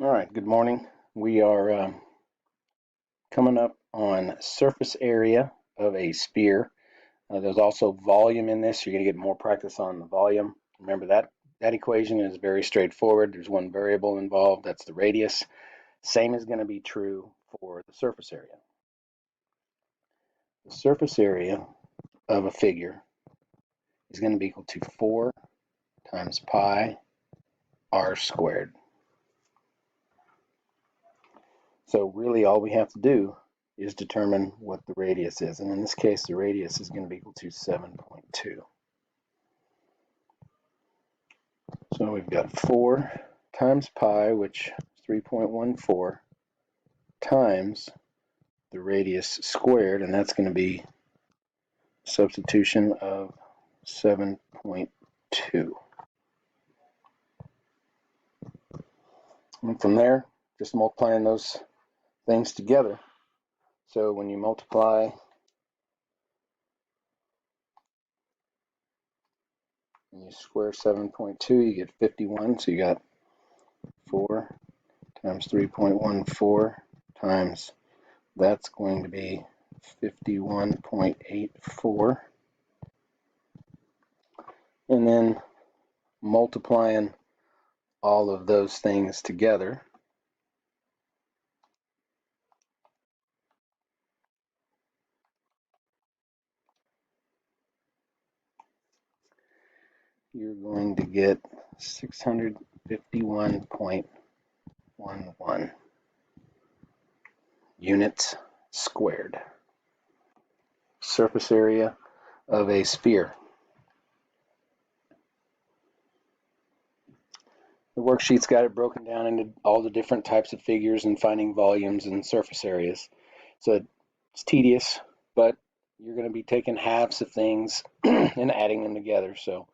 All right, good morning. We are coming up on surface area of a sphere. There's also volume in this. You're going to get more practice on the volume. Remember that equation is very straightforward. There's one variable involved, that's the radius. Same is going to be true for the surface area. The surface area of a figure is going to be equal to 4 times pi r squared. So really all we have to do is determine what the radius is. And in this case, the radius is going to be equal to 7.2. So we've got 4 times pi, which is 3.14, times the radius squared, and that's going to be substitution of 7.2. And from there, just multiplying those things together. So when you multiply and you square 7.2, you get 51. So you got 4 times 3.14 times, that's going to be 51.84. And then multiplying all of those things together, you're going to get 651.11 units squared. Surface area of a sphere. The worksheet's got it broken down into all the different types of figures and finding volumes and surface areas. So it's tedious, but you're going to be taking halves of things and adding them together. So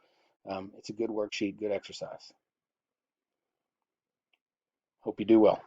it's a good worksheet, good exercise. Hope you do well.